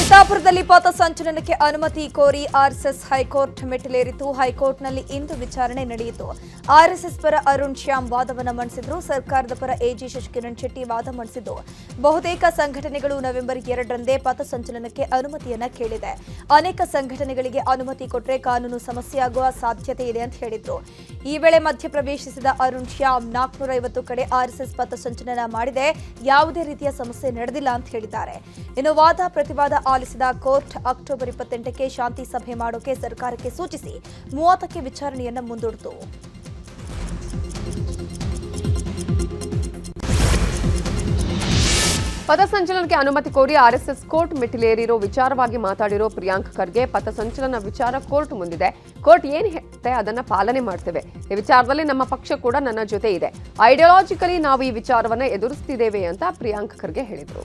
ಚಿತ್ತಾಪುರದಲ್ಲಿ ಪಥಸಂಚಲನಕ್ಕೆ ಅನುಮತಿ ಕೋರಿ RSS high court ಮೆಟ್ಟಿಲೇರಿತು. ಹೈಕೋರ್ಟ್ನಲ್ಲಿ ಇಂದು ವಿಚಾರಣೆ ನಡೆಯಿತು. ಆರ್ಎಸ್ಎಸ್ ಪರ ಅರುಣ್ ಶ್ಯಾಮ್ ವಾದವನ್ನು ಮಂಡಿಸಿದ್ರು. ಸರ್ಕಾರದ ಪರ ಎಜಿ ಶಶಿಕಿರಣ್ ಶೆಟ್ಟಿ ವಾದ ಮಂಡಿಸಿದ್ದು, ಬಹುತೇಕ ಸಂಘಟನೆಗಳು ನವೆಂಬರ್ 2ರಂದೇ ಪಥಸಂಚಲನಕ್ಕೆ ಅನುಮತಿಯನ್ನ ಕೇಳಿದೆ. ಅನೇಕ ಸಂಘಟನೆಗಳಿಗೆ ಅನುಮತಿ ಕೊಟ್ಟರೆ ಕಾನೂನು ಸಮಸ್ಯೆಯಾಗುವ ಸಾಧ್ಯತೆ ಇದೆ ಅಂತ ಹೇಳಿದ್ರು. ಈ ವೇಳೆ ಮಧ್ಯಪ್ರವೇಶಿಸಿದ ಅರುಣ್ ಶ್ಯಾಮ್ 450 ಕಡೆ ಆರ್ಎಸ್ಎಸ್ ಪಥಸಂಚಲನ ಮಾಡಿದೆ, ಯಾವುದೇ ರೀತಿಯ ಸಮಸ್ಯೆ ನಡೆದಿಲ್ಲ ಅಂತ ಹೇಳಿದ್ದಾರೆ. ಇನ್ನು ವಾದ ಪ್ರತಿವಾದ ಆಲಿಸಿದ ಕೋರ್ಟ್ ಅಕ್ಟೋಬರ್ 28ಕ್ಕೆ ಶಾಂತಿ ಸಭೆ ಮಾಡೋಕೆ ಸರ್ಕಾರಕ್ಕೆ ಸೂಚಿಸಿ 30ಕ್ಕೆ ವಿಚಾರಣೆಯನ್ನ ಮುಂದೂಡಿತು. ಪಥಸಂಚಲನಕ್ಕೆ ಅನುಮತಿ ಕೋರಿ ಆರ್ಎಸ್ಎಸ್ ಕೋರ್ಟ್ ಮೆಟ್ಟಿಲೇರಿರೋ ವಿಚಾರವಾಗಿ ಮಾತಾಡಿರೋ ಪ್ರಿಯಾಂಕ್ ಖರ್ಗೆ, ಪಥಸಂಚಲನ ವಿಚಾರ ಕೋರ್ಟ್ ಮುಂದಿದೆ. ಕೋರ್ಟ್ ಏನ್ ಹೇಳುತ್ತೆ ಅದನ್ನ ಪಾಲನೆ ಮಾಡ್ತೇವೆ. ಈ ವಿಚಾರದಲ್ಲಿ ನಮ್ಮ ಪಕ್ಷ ಕೂಡ ನನ್ನ ಜೊತೆ ಇದೆ. ಐಡಿಯಾಲಜಿಕಲಿ ನಾವು ಈ ವಿಚಾರವನ್ನ ಎದುರಿಸ್ತಿದ್ದೇವೆ ಅಂತ ಪ್ರಿಯಾಂಕ್ ಖರ್ಗೆ ಹೇಳಿದರು.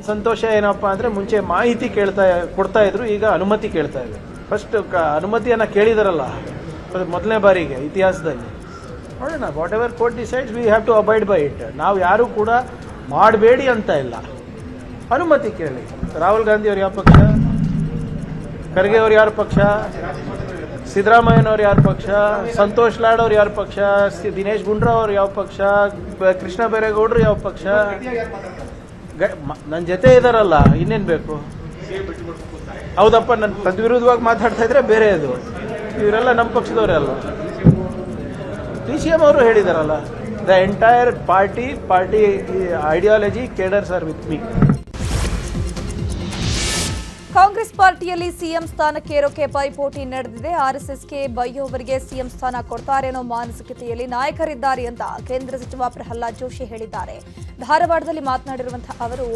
ಸಂತೋಷ ಏನಪ್ಪಾ ಅಂದ್ರೆ ಮುಂಚೆ ಮಾಹಿತಿ ಕೊಡ್ತಾ ಇದ್ರು, ಈಗ ಅನುಮತಿ ಕೇಳ್ತಾ ಇದ್ರು. ಫಸ್ಟ್ ಅನುಮತಿಯನ್ನ ಕೇಳಿದಾರಲ್ಲ ಮೊದಲನೇ ಬಾರಿಗೆ ಇತಿಹಾಸದಲ್ಲಿ. ನೋಡೋಣ, whatever court decides we have to abide by it. ನಾವು ಯಾರು ಕೂಡ ಮಾಡಬೇಡಿ ಅಂತ ಇಲ್ಲ, ಅನುಮತಿ ಕೇಳಿ. ರಾಹುಲ್ ಗಾಂಧಿ ಅವ್ರು ಯಾವ ಪಕ್ಷ, ಖರ್ಗೆ ಅವ್ರು ಯಾರ ಪಕ್ಷ, ಸಿದ್ದರಾಮಯ್ಯನವ್ರು ಯಾರ ಪಕ್ಷ, ಸಂತೋಷ್ ಲಾಡ್ ಅವ್ರು ಯಾರ ಪಕ್ಷ, ದಿನೇಶ್ ಗುಂಡ್ರಾವ್ ಅವ್ರು ಯಾವ ಪಕ್ಷ, ಕೃಷ್ಣ ಬೈರೇಗೌಡರು ಯಾವ ಪಕ್ಷ, ನನ್ನ ಜೊತೆ ಇದಾರಲ್ಲ, ಇನ್ನೇನು ಬೇಕು? ಹೌದಪ್ಪ, ನನ್ನ ತದ್ವಿರುದ್ಧವಾಗಿ ಮಾತಾಡ್ತಾ ಇದ್ರೆ ಬೇರೆ ಅದು. ಇವರೆಲ್ಲ ನಮ್ಮ ಪಕ್ಷದವರಲ್ಲ. PCM ಅವರು ಹೇಳಿದಾರಲ್ಲ, the entire party ideology cadres are with me. Congress ಪಾರ್ಟಿಯಲ್ಲಿ ಸಿಎಂ ಸ್ಥಾನಕ್ಕೆ ಏರೋಕೆ ಪೈಪೋಟಿ ನಡೆದಿದೆ. ಆರ್ಎಸ್ಎಸ್ಗೆ ಬೈಯೋವರಿಗೆ ಸಿಎಂ ಸ್ಥಾನ ಕೊಡ್ತಾರೆ ಅನ್ನೋ ಮಾನಸಿಕತೆಯಲ್ಲಿ ನಾಯಕರಿದ್ದಾರೆ ಅಂತ ಕೇಂದ್ರ ಸಚಿವ ಪ್ರಹ್ಲಾದ್ ಜೋಶಿ ಹೇಳಿದ್ದಾರೆ. ಧಾರವಾಡದಲ್ಲಿ ಮಾತನಾಡಿರುವಂತಹ ಅವರು,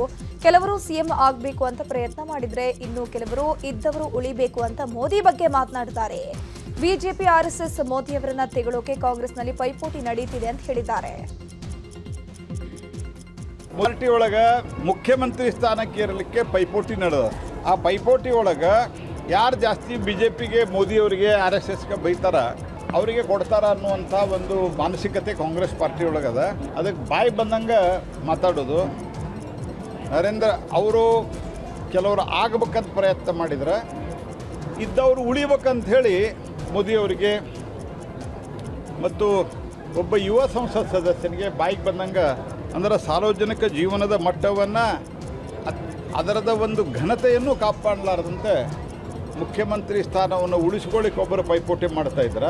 ಕೆಲವರು ಸಿಎಂ ಆಗಬೇಕು ಅಂತ ಪ್ರಯತ್ನ ಮಾಡಿದ್ರೆ, ಇನ್ನು ಕೆಲವರು ಇದ್ದವರು ಉಳಿಬೇಕು ಅಂತ ಮೋದಿ ಬಗ್ಗೆ ಮಾತನಾಡಿದ್ದಾರೆ. ಬಿಜೆಪಿ ಆರ್ಎಸ್ಎಸ್ ಮೋದಿಯವರನ್ನ ತೆಗಳೋಕೆ ಕಾಂಗ್ರೆಸ್ನಲ್ಲಿ ಪೈಪೋಟಿ ನಡೆಯುತ್ತಿದೆ ಅಂತ ಹೇಳಿದ್ದಾರೆ. ಪಾರ್ಟಿ ಒಳಗ ಮುಖ್ಯಮಂತ್ರಿ ಸ್ಥಾನಕ್ಕೆ ಏರಲಿಕ್ಕೆ ಪೈಪೋಟಿ ನಡೆದ. ಆ ಪೈಪೋಟಿ ಒಳಗೆ ಯಾರು ಜಾಸ್ತಿ ಬಿಜೆಪಿಗೆ, ಮೋದಿಯವರಿಗೆ, RSSಗೆ ಬೈತಾರ, ಅವರಿಗೆ ಕೊಡ್ತಾರ ಅನ್ನುವಂಥ ಒಂದು ಮಾನಸಿಕತೆ ಕಾಂಗ್ರೆಸ್ ಪಾರ್ಟಿ ಒಳಗದ. ಅದಕ್ಕೆ ಬಾಯಿ ಬಂದಂಗೆ ಮಾತಾಡೋದು. ನರೇಂದ್ರ ಅವರು ಕೆಲವರು ಆಗಬೇಕಂತ ಪ್ರಯತ್ನ ಮಾಡಿದ್ರೆ, ಇದ್ದವರು ಉಳಿಬೇಕಂತ ಹೇಳಿ ಮೋದಿಯವರಿಗೆ ಮತ್ತು ಒಬ್ಬ ಯುವ ಸಂಸತ್ ಸದಸ್ಯನಿಗೆ ಬಾಯಿಗೆ ಬಂದಂಗೆ, ಅಂದರೆ ಸಾರ್ವಜನಿಕ ಜೀವನದ ಮಟ್ಟವನ್ನು, ಅದರದ ಒಂದು ಘನತೆಯನ್ನು ಕಾಪಾಡಲಾರದಂತೆ ಮುಖ್ಯಮಂತ್ರಿ ಸ್ಥಾನವನ್ನು ಉಳಿಸಿಕೊಳ್ಳಿಕ್ಕೆ ಒಬ್ಬರು ಪೈಪೋಟಿ ಮಾಡ್ತಾ ಇದ್ರ.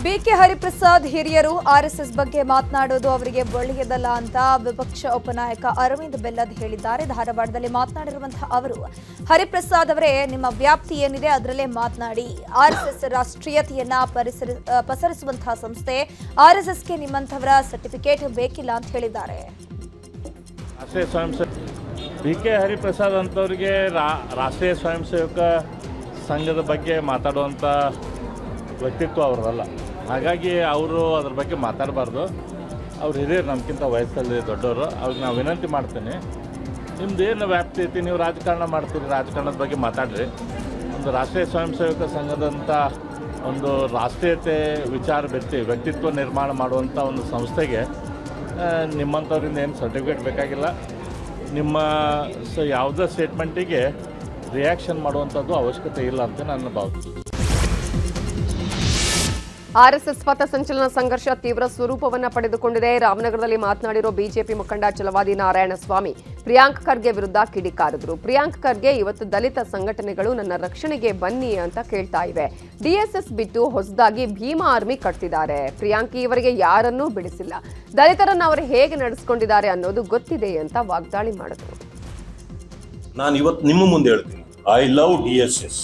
ಬಿಕೆ ಹರಿಪ್ರಸಾದ್ ಹಿರಿಯರು ಆರ್ಎಸ್ಎಸ್ ಬಗ್ಗೆ ಮಾತನಾಡೋದು ಅವರಿಗೆ ಒಳ್ಳೆಯದಲ್ಲ ಅಂತ ವಿಪಕ್ಷ ಉಪನಾಯಕ ಅರವಿಂದ್ ಬೆಲ್ಲದ್ ಹೇಳಿದ್ದಾರೆ. ಧಾರವಾಡದಲ್ಲಿ ಮಾತನಾಡಿರುವಂತಹ ಅವರು, ಹರಿಪ್ರಸಾದ್ ಅವರೇ, ನಿಮ್ಮ ವ್ಯಾಪ್ತಿ ಏನಿದೆ ಅದರಲ್ಲೇ ಮಾತನಾಡಿ. ಆರ್ಎಸ್ಎಸ್ ರಾಷ್ಟ್ರೀಯತೆಯನ್ನ ಪಸರಿಸುವಂತಹ ಸಂಸ್ಥೆ. ಆರ್ಎಸ್ಎಸ್ಗೆ ನಿಮ್ಮಂಥವರ ಸರ್ಟಿಫಿಕೇಟ್ ಬೇಕಿಲ್ಲ ಅಂತ ಹೇಳಿದ್ದಾರೆ. ರಾಷ್ಟ್ರೀಯ ಸ್ವಯಂ ಬಿಕೆ ಹರಿಪ್ರಸಾದ್ ಅಂತವರಿಗೆ ರಾಷ್ಟ್ರೀಯ ಸ್ವಯಂ ಸೇವಕ ಸಂಘದ ಬಗ್ಗೆ ಮಾತಾಡುವಂಥ ವ್ಯಕ್ತಿತ್ವ ಅವ್ರದಲ್ಲ. ಹಾಗಾಗಿ ಅವರು ಅದ್ರ ಬಗ್ಗೆ ಮಾತಾಡಬಾರ್ದು. ಅವ್ರು ಹಿರಿಯರು, ನಮ್ಗಿಂತ ವಯಸ್ಸಲ್ಲಿ ದೊಡ್ಡವರು. ಅವ್ರಿಗೆ ನಾವು ವಿನಂತಿ ಮಾಡ್ತೀನಿ, ನಿಮ್ದು ಏನು ವ್ಯಾಪ್ತಿ ಐತಿ, ನೀವು ರಾಜಕಾರಣ ಮಾಡ್ತೀರಿ, ರಾಜಕಾರಣದ ಬಗ್ಗೆ ಮಾತಾಡ್ರಿ. ಒಂದು ರಾಷ್ಟ್ರೀಯ ಸ್ವಯಂ ಸೇವಕ ಸಂಘದಂಥ ಒಂದು ರಾಷ್ಟ್ರೀಯತೆ ವಿಚಾರ ವ್ಯಕ್ತಿತ್ವ ನಿರ್ಮಾಣ ಮಾಡುವಂಥ ಒಂದು ಸಂಸ್ಥೆಗೆ ನಿಮ್ಮಂಥವ್ರಿಂದ ಏನು ಸರ್ಟಿಫಿಕೇಟ್ ಬೇಕಾಗಿಲ್ಲ. ನಿಮ್ಮ ಯಾವುದೇ ಸ್ಟೇಟ್ಮೆಂಟಿಗೆ ರಿಯಾಕ್ಷನ್ ಮಾಡುವಂಥದ್ದು ಅವಶ್ಯಕತೆ ಇಲ್ಲ ಅಂತ ನನ್ನ ಭಾವನೆ. ಆರ್ಎಸ್ಎಸ್ ಪಥಸಂಚಲನ ಸಂಘರ್ಷ ತೀವ್ರ ಸ್ವರೂಪವನ್ನು ಪಡೆದುಕೊಂಡಿದೆ. ರಾಮನಗರದಲ್ಲಿ ಮಾತನಾಡಿರೋ ಬಿಜೆಪಿ ಮುಖಂಡ ಛಲವಾದಿ ನಾರಾಯಣಸ್ವಾಮಿ ಪ್ರಿಯಾಂಕ್ ಖರ್ಗೆ ವಿರುದ್ಧ ಕಿಡಿಕಾರಿದ್ರು. ಪ್ರಿಯಾಂಕ್ ಖರ್ಗೆ, ಇವತ್ತು ದಲಿತ ಸಂಘಟನೆಗಳು ನನ್ನ ರಕ್ಷಣೆಗೆ ಬನ್ನಿ ಅಂತ ಕೇಳ್ತಾ ಇವೆ. ಡಿಎಸ್ಎಸ್ ಬಿಟ್ಟು ಹೊಸದಾಗಿ ಭೀಮಾ ಆರ್ಮಿ ಕಟ್ತಿದ್ದಾರೆ. ಪ್ರಿಯಾಂಕ್ ಇವರಿಗೆ ಯಾರನ್ನೂ ಬಿಡಿಸಿಲ್ಲ. ದಲಿತರನ್ನು ಅವರು ಹೇಗೆ ನಡೆಸ್ಕೊಂಡಿದ್ದಾರೆ ಅನ್ನೋದು ಗೊತ್ತಿದೆ ಅಂತ ವಾಗ್ದಾಳಿ ಮಾಡಿದ್ರು. ನಾನು ಇವತ್ತು ನಿಮ್ಮ ಮುಂದೆ ಹೇಳ್ತೀನಿ, ಐ ಲವ್ DSS.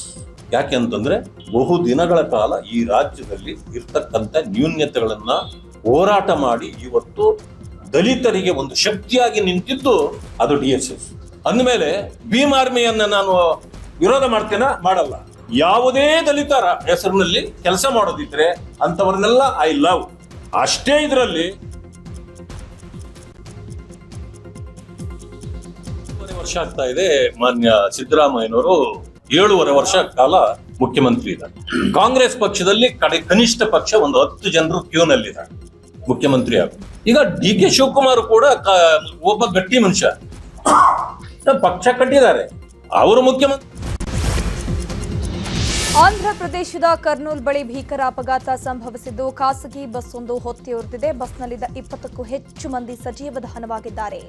ಯಾಕೆ ಅಂತಂದ್ರೆ, ಬಹು ದಿನಗಳ ಕಾಲ ಈ ರಾಜ್ಯದಲ್ಲಿ ಇರ್ತಕ್ಕಂಥ ನ್ಯೂನ್ಯತೆಗಳನ್ನ ಹೋರಾಟ ಮಾಡಿ ಇವತ್ತು ದಲಿತರಿಗೆ ಒಂದು ಶಕ್ತಿಯಾಗಿ ನಿಂತಿದ್ದು ಅದು DSS. ಅಂದಮೇಲೆ ಭೀಮ್ ಆರ್ಮಿಯನ್ನ ನಾನು ವಿರೋಧ ಮಾಡ್ತೇನೆ, ಮಾಡಲ್ಲ. ಯಾವುದೇ ದಲಿತರ ಹೆಸರಿನಲ್ಲಿ ಕೆಲಸ ಮಾಡೋದಿದ್ರೆ ಅಂತವ್ರನ್ನೆಲ್ಲ ಐ ಲವ್. ಅಷ್ಟೇ ಇದರಲ್ಲಿ ವರ್ಷ ಆಗ್ತಾ ಇದೆ. ಮಾನ್ಯ ಸಿದ್ದರಾಮಯ್ಯನವರು 7.5 ವರ್ಷ ಕಾಲ ಮುಖ್ಯಮಂತ್ರಿ ಇದ್ದಾರೆ. ಕಾಂಗ್ರೆಸ್ ಪಕ್ಷದಲ್ಲಿ ಕನಿಷ್ಠ ಪಕ್ಷ ಒಂದು 10 ಜನರು ಕ್ಯೂನಲ್ಲಿದ್ದಾರೆ. ಮುಖ್ಯಮಂತ್ರಿ ಆಗ. ಈಗ ಡಿ ಕೆ ಶಿವಕುಮಾರ್ ಕೂಡ ಒಬ್ಬ ಗಟ್ಟಿ ಮನುಷ್ಯ, ಪಕ್ಷ ಕಟ್ಟಿದ್ದಾರೆ, ಅವರು ಮುಖ್ಯಮಂತ್ರಿ. ಆಂಧ್ರ ಪ್ರದೇಶದ ಕರ್ನೂಲ್ ಬಳಿ ಭೀಕರ ಅಪಘಾತ ಸಂಭವಿಸಿದ್ದು ಖಾಸಗಿ ಬಸ್ ಒಂದು ಹೊತ್ತಿ ಉರಿದಿದೆ. ಬಸ್ನಲ್ಲಿದ್ದ 20ಕ್ಕೂ ಹೆಚ್ಚು ಮಂದಿ ಸಜೀವ ದಹನವಾಗಿದ್ದಾರೆ.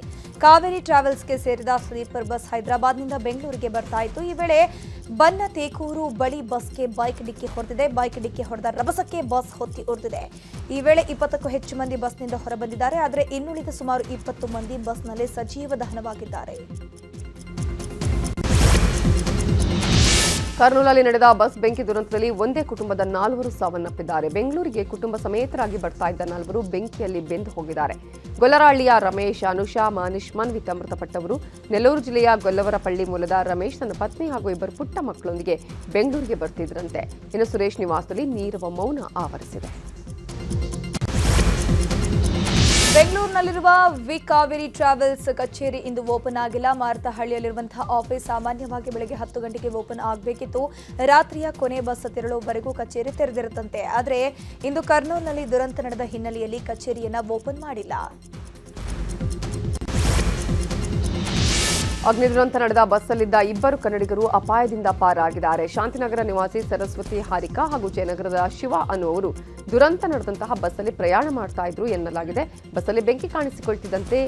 ಕಾವೇರಿ ಟ್ರಾವೆಲ್ಸ್ಗೆ ಸೇರಿದ ಸ್ಲೀಪರ್ ಬಸ್ ಹೈದರಾಬಾದ್ನಿಂದ ಬೆಂಗಳೂರಿಗೆ ಬರ್ತಾ ಇತ್ತು. ಈ ವೇಳೆ ಬನ್ನತೇಕೂರು ಬಳಿ ಬಸ್ಗೆ ಬೈಕ್ ಡಿಕ್ಕಿ ಹೊಡೆದಿದೆ. ಬೈಕ್ ಡಿಕ್ಕಿ ಹೊಡೆದ ರಭಸಕ್ಕೆ ಬಸ್ ಹೊತ್ತಿ ಉರಿದಿದೆ. ಈ ವೇಳೆ 20ಕ್ಕೂ ಹೆಚ್ಚು ಮಂದಿ ಬಸ್ನಿಂದ ಹೊರಬಂದಿದ್ದಾರೆ. ಆದರೆ ಇನ್ನುಳಿದ ಸುಮಾರು 20 ಮಂದಿ ಬಸ್ನಲ್ಲಿ ಸಜೀವ ದಹನವಾಗಿದ್ದಾರೆ. ಕರ್ನೂಲಲ್ಲಿ ನಡೆದ ಬಸ್ ಬೆಂಕಿ ದುರಂತದಲ್ಲಿ ಒಂದೇ ಕುಟುಂಬದ 4 ಸಾವನ್ನಪ್ಪಿದ್ದಾರೆ. ಬೆಂಗಳೂರಿಗೆ ಕುಟುಂಬ ಸಮೇತರಾಗಿ ಬರ್ತಾ ಇದ್ದ 4 ಬೆಂಕಿಯಲ್ಲಿ ಬೆಂದು ಹೋಗಿದ್ದಾರೆ. ಗೊಲ್ಲರಹಳ್ಳಿಯ ರಮೇಶ್, ಅನುಷಾ, ಮಾನಿಶ್, ಮನ್ವಿತ್ ಮೃತಪಟ್ಟವರು. ನೆಲ್ಲೂರು ಜಿಲ್ಲೆಯ ಗೊಲ್ಲವರಪಳ್ಳಿ ಮೂಲದ ರಮೇಶ್ ತನ್ನ ಪತ್ನಿ ಹಾಗೂ 2 ಪುಟ್ಟ ಮಕ್ಕಳೊಂದಿಗೆ ಬೆಂಗಳೂರಿಗೆ ಬರ್ತಿದ್ರಂತೆ. ಇನ್ನು ಸುರೇಶ್ ನಿವಾಸದಲ್ಲಿ ನೀರವ ಮೌನ ಆವರಿಸಿದೆ. ಬೆಂಗಳೂರಿನಲ್ಲಿರುವ ವಿ ಕಾವೇರಿ ಟ್ರಾವೆಲ್ಸ್ ಕಚೇರಿ ಇಂದು ಓಪನ್ ಆಗಿಲ್ಲ. ಮಾರತಹಳ್ಳಿಯಲ್ಲಿರುವಂತಹ ಆಫೀಸ್ ಸಾಮಾನ್ಯವಾಗಿ ಬೆಳಗ್ಗೆ 10 ಗಂಟೆಗೆ ಓಪನ್ ಆಗಬೇಕಿತ್ತು. ರಾತ್ರಿಯ ಕೊನೆ ಬಸ್ ತೆರಳುವವರೆಗೂ ಕಚೇರಿ ತೆರೆದಿರುತ್ತಂತೆ. ಆದರೆ ಇಂದು ಕರ್ನೂಲ್ನಲ್ಲಿ ದುರಂತ ನಡೆದ ಹಿನ್ನೆಲೆಯಲ್ಲಿ ಕಚೇರಿಯನ್ನ ಓಪನ್ ಮಾಡಿಲ್ಲ. ಅಗ್ನಿ ದುರಂತ ನಡೆದ ಬಸ್ಸಲ್ಲಿದ್ದ 2 ಕನ್ನಡಿಗರು ಅಪಾಯದಿಂದ ಪಾರಾಗಿದ್ದಾರೆ. ಶಾಂತಿನಗರ ನಿವಾಸಿ ಸರಸ್ವತಿ ಹಾರಿಕಾ ಹಾಗೂ ಜಯನಗರದ ಶಿವ ಅನ್ನುವರು ದುರಂತ ನಡೆದಂತಹ ಬಸ್ಸಲ್ಲಿ ಪ್ರಯಾಣ ಮಾಡ್ತಾ ಇದ್ರು ಎನ್ನಲಾಗಿದೆ. ಬಸ್ಸಲ್ಲಿ ಬೆಂಕಿ ಕಾಣಿಸಿಕೊಳ್ತಿದ್ದಂತೆ